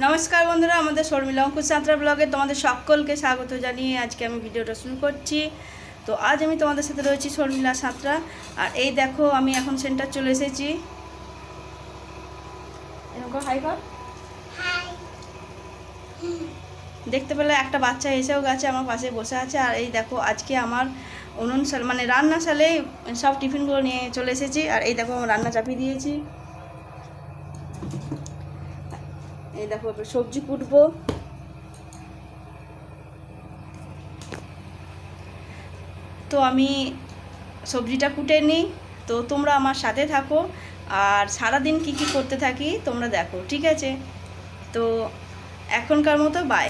নমস্কার বন্ধুরা, আমাদের শর্মিলা অঙ্কুশ সাঁতরা ব্লগে তোমাদের সকলকে স্বাগত জানিয়ে আজকে আমি ভিডিওটা শুরু করছি। তো আজ আমি তোমাদের সাথে রয়েছি শর্মিলা সাঁতরা। আর এই দেখো, আমি এখন সেন্টার চলে এসেছি। এরকম হাই কর। দেখতে পেলে একটা বাচ্চা এসেও গেছে, আমার পাশে বসে আছে। আর এই দেখো, আজকে আমার অনুষ্ঠান মানে রান্নাশালে সব টিফিনগুলো নিয়ে চলে এসেছি। আর এই দেখো, আমার রান্না চাপিয়ে দিয়েছি। এই দেখো, এবার সবজি কুটবো। তো আমি সবজিটা কুটে নিই, তো তোমরা আমার সাথে থাকো আর সারাদিন কি কি করতে থাকি তোমরা দেখো, ঠিক আছে? তো এখনকার মতো বাই।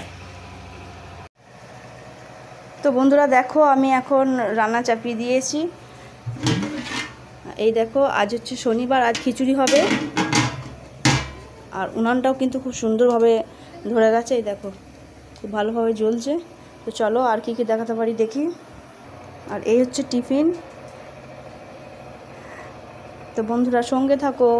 তো বন্ধুরা দেখো, আমি এখন রান্না চাপিয়ে দিয়েছি। এই দেখো, আজ হচ্ছে শনিবার, আজ খিচুড়ি হবে। আর উনানটাও কিন্তু খুব সুন্দরভাবে ধরে গেছে, এই দেখো খুব ভালোভাবে জ্বলছে। তো চলো আর কি কি দেখাতে পারি দেখি। আর এই হচ্ছে টিফিন। তো বন্ধুরা সঙ্গে থাকো।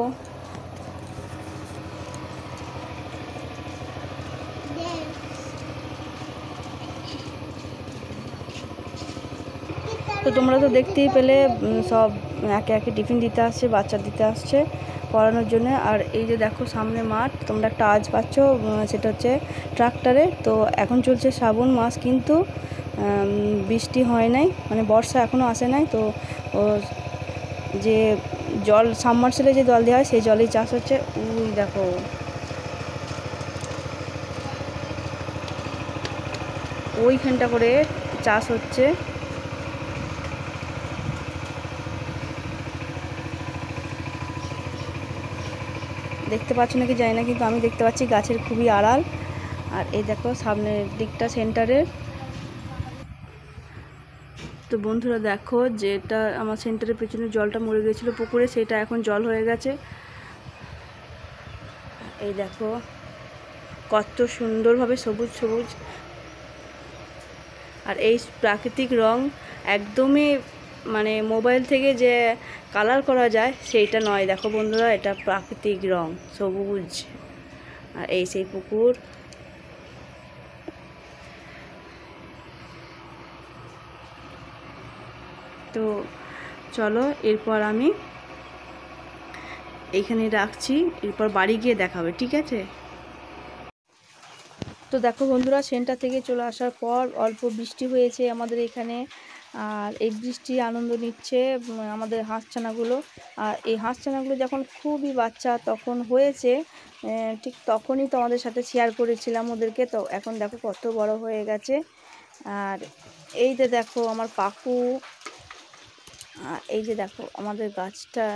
তো তোমরা তো দেখতেই পেলে সব একে একে টিফিন দিতে আসছে, বাচ্চা দিতে আসছে পড়ানোর জন্য। আর এই যে দেখো সামনে মাঠ, তোমরা একটা আওয়াজ পাচ্ছ, সেটা হচ্ছে ট্রাক্টরে। তো এখন চলছে শ্রাবণ মাস, কিন্তু বৃষ্টি হয় নাই, মানে বর্ষা এখনও আসে নাই। তো যে জল সাবমার্সিবলে যে জল দেওয়া হয় সেই জলেই চাষ হচ্ছে। ওই দেখো, ওইখানটা করে চাষ হচ্ছে। দেখতে পাচ্ছ নাকি জানি না, কিন্তু আমি দেখতে পাচ্ছি গাছের খুবই আড়াল। আর এই দেখো সামনের দিকটা সেন্টারের। তো বন্ধুরা দেখো, যেটা আমার সেন্টারের পেছনে জলটা মরে গিয়েছিলো পুকুরে, সেটা এখন জল হয়ে গেছে। এই দেখো কত সুন্দরভাবে সবুজ সবুজ। আর এই প্রাকৃতিক রং একদমই মানে মোবাইল থেকে যে কালার করা যায় সেইটা নয়। দেখো বন্ধুরা, এটা প্রাকৃতিক রং সবুজ। আর এই সেই পুকুর। তো চলো, এরপর আমি এইখানে রাখছি, এরপর বাড়ি গিয়ে দেখাবে, ঠিক আছে? তো দেখো বন্ধুরা, সেন্টার থেকে চলে আসার পর অল্প বৃষ্টি হয়েছে আমাদের এখানে। আর এই বৃষ্টি আনন্দ নিচ্ছে আমাদের হাঁসছানাগুলো। আর এই হাঁসছানাগুলো যখন খুবই বাচ্চা তখন হয়েছে, ঠিক তখনই তো আমাদের সাথে শেয়ার করেছিলাম ওদেরকে। তো এখন দেখো কত বড় হয়ে গেছে। আর এই যে দেখো আমার পাখু। আর এই যে দেখো আমাদের গাছটা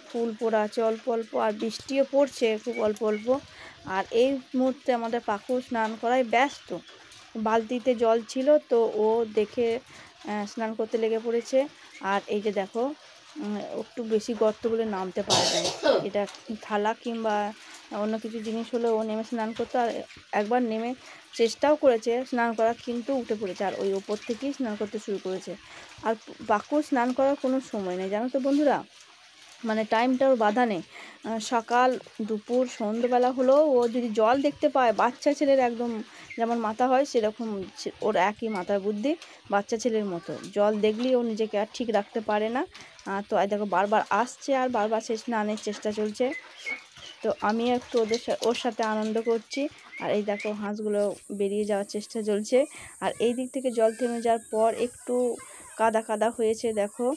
ফুল পড়া আছে অল্প অল্প, আর বৃষ্টিও পড়ছে খুব অল্প অল্প। আর এই মুহূর্তে আমাদের পাখু স্নান করায় ব্যস্ত। বালতিতে জল ছিল, তো ও দেখে স্নান করতে লেগে পড়েছে। আর এই যে দেখো, একটু বেশি গর্ত বলে নামতে পারে না। এটা থালা কিংবা অন্য কিছু জিনিস হলে ও নেমে স্নান করতো। আর একবার নেমে চেষ্টাও করেছে স্নান করার, কিন্তু উঠে পড়েছে। আর ওই ওপর থেকেই স্নান করতে শুরু করেছে। আর পাখুর স্নান করার কোনো সময় নেই, জানো তো বন্ধুরা, মানে টাইমটার বাধা নেই। সকাল দুপুর সন্ধ্যেবেলা হলেও ও যদি জল দেখতে পায়, বাচ্চা ছেলের একদম যেমন মাথা হয় সেরকম ওর একই মাথার বুদ্ধি, বাচ্চা ছেলের মতো। জল দেখলেই ও নিজেকে আর ঠিক রাখতে পারে না। তো দেখো বারবার আসছে আর বারবার সে স্নানের চেষ্টা চলছে। তো আমি একটু ওর সাথে আনন্দ করছি। আর এই দেখো হাঁসগুলো বেরিয়ে যাওয়ার চেষ্টা চলছে। আর এই দিক থেকে জল থেমে যাওয়ার পর একটু কাদা কাদা হয়েছে দেখো।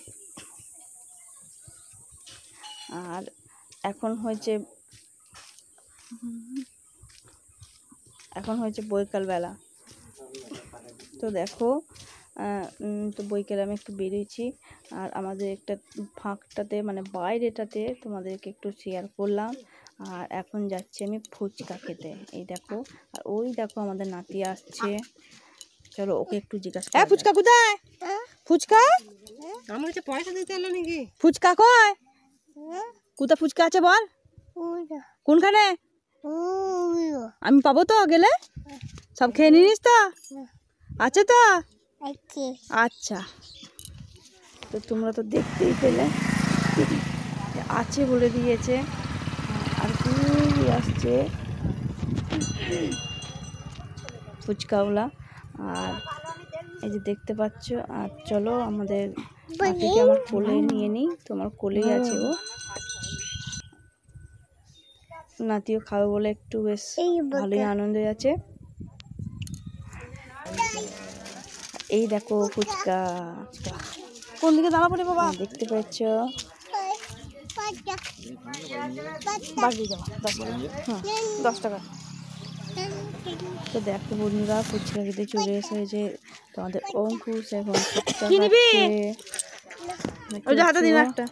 আর এখন হয়েছে বৈকালবেলা। তো দেখো, তো বৈকালে আমি একটু বেরিয়েছি। আর আমাদের একটা ফাঁকটাতে মানে বাইরেটাতে তোমাদেরকে একটু শেয়ার করলাম। আর এখন যাচ্ছি আমি ফুচকা খেতে, এই দেখো। আর ওই দেখো আমাদের নাতি আসছে, চলো ওকে একটু জিজ্ঞাসা। হ্যাঁ, ফুচকা কোথায়? ফুচকা আমার কাছে পয়সা দিতে এলো নাকি? ফুচকা কয়? কোথা ফুচকা আছে বল? কোনখানে? আমি পাবো তো গেলে? সব খেয়ে নিস তো? আছে তো? আচ্ছা। তো তোমরা তো দেখতেই পেলে, আছে বলে দিয়েছে। আর কি আসছে ফুচকাওয়ালা। আর এই যে দেখতে পাচ্ছ। আর চলো আমাদের নাতিকে আমার কোলে নিয়ে নিই, তোমার কোলেই আছে ও। নাতিও খাবে বলে একটু বেশ ভালোই আনন্দে আছে। এই দেখো ফুচকা, কোন দিকে দাঁড়া পড়ে বাবা, দেখতে পাচ্ছ। হ্যাঁ 10 টাকা। তো দেখো বন্ধুরা ফুচকা খেতে চলে এসেছে তোমাদের অঙ্কুশ। এখন ফুচকা হাতে দিন একটা।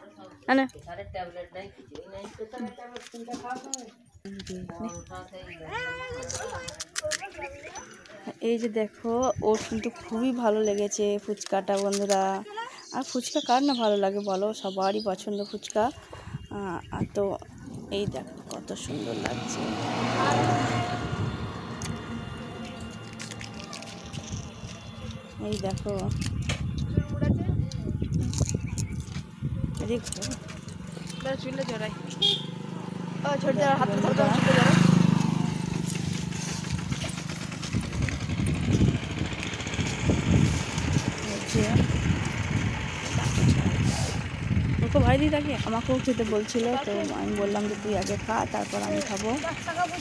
এই যে দেখো ওর কিন্তু খুবই ভালো লেগেছে ফুচকাটা বন্ধুরা। আর ফুচকা কার না ভালো লাগে বলো, সবারই পছন্দ ফুচকা। আর তো এই দেখো কত সুন্দর লাগছে। এই দেখো চুলে জড়াই ওকে ভাই দিই তাকে, আমাকেও খেতে বলছিল, তো আমি বললাম যে তুই আগে খা তারপর আমি খাবো।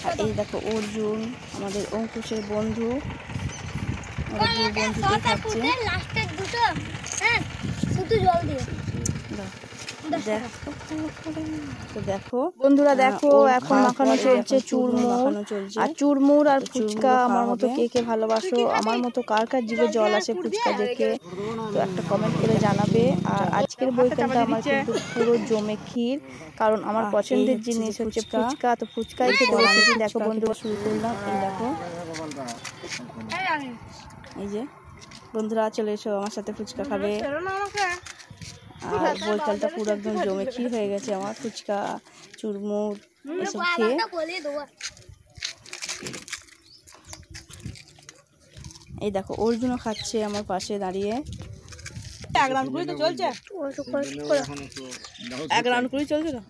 আর এই দেখো অর্জুন আমাদের অঙ্কুশের বন্ধু, বন্ধুকে খাচ্ছে। দেখো বন্ধুরা দেখো এখন মাখানো চলছে চুরমুর। আর চুরমুর আর ফুচকা আমার মতো কে কে ভালোবাসো, আমার মতো কার কার জিভে জল আসে ফুচকা দেখে, তো একটা কমেন্ট করে জানাবে। আর আজকের বইখানটা আমার কিন্তু পুরো জমে ক্ষীর, কারণ আমার পছন্দের জিনিস হচ্ছে ফুচকা। তো ফুচকাই খেতে বসেছি। দেখো বন্ধুরা শুরু করলাম। এই দেখো এই যে বন্ধুরা চলে এসো আমার সাথে ফুচকা খাবে। আর বইকালটা পুরো একদম জমে ক্ষীর হয়ে গেছে আমার ফুচকা চুরমুর এসব খেয়ে। এই দেখো অর্জুনও খাচ্ছে আমার পাশে দাঁড়িয়ে। 1 রাউন্ড করে তো চলছে, 1 রাউন্ড করে চলছে তো।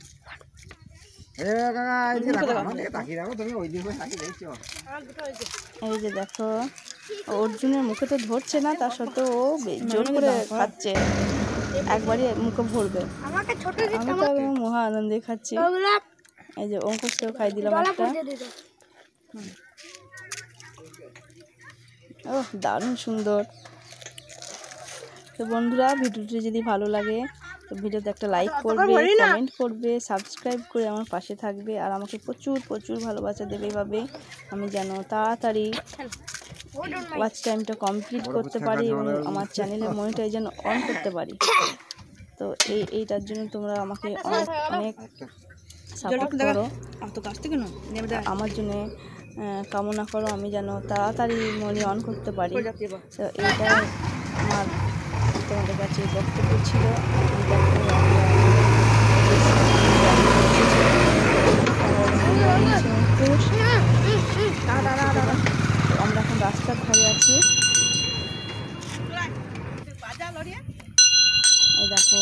এই যে দেখো অর্জুনের মুখে তো ধরছে না, তার সত্ত্বেও ও জোর করে খাচ্ছে, একবারই মুখে ভরবে। আমি তো একদম মহা আনন্দে খাচ্ছি। এই যে অঙ্কুশকেও খাই দিলাম একটা। ও দারুণ সুন্দর। তো বন্ধুরা ভিডিওটি যদি ভালো লাগে তো ভিডিওতে একটা লাইক করবে, কমেন্ট করবে, সাবস্ক্রাইব করে আমার পাশে থাকবে। আর আমাকে প্রচুর প্রচুর ভালোবাসা দেবে, এভাবে আমি যেন তাড়াতাড়ি ওয়াচ টাইমটা কমপ্লিট করতে পারি এবং আমার চ্যানেলের মনিটাইজেশন অন করতে পারি। তো এইটার জন্য তোমরা আমাকে অনেক অনেক সাপোর্ট করো, আমার জন্য কামনা করো আমি যেন তাড়াতাড়ি মনি অন করতে পারি। তো এইটাই আমার তোমাদের কাছে বক্তব্য ছিল। আমরা এখন রাস্তার ধারে আছি। এই দেখো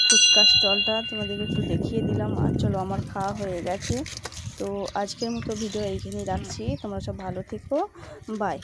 ফুচকা স্টলটা তোমাদেরকে একটু দেখিয়ে দিলাম। আর চলো আমার খাওয়া হয়ে গেছে। তো আজকের মতো ভিডিও এইখানেই রাখছি। তোমরা সব ভালো থেকো, বাই।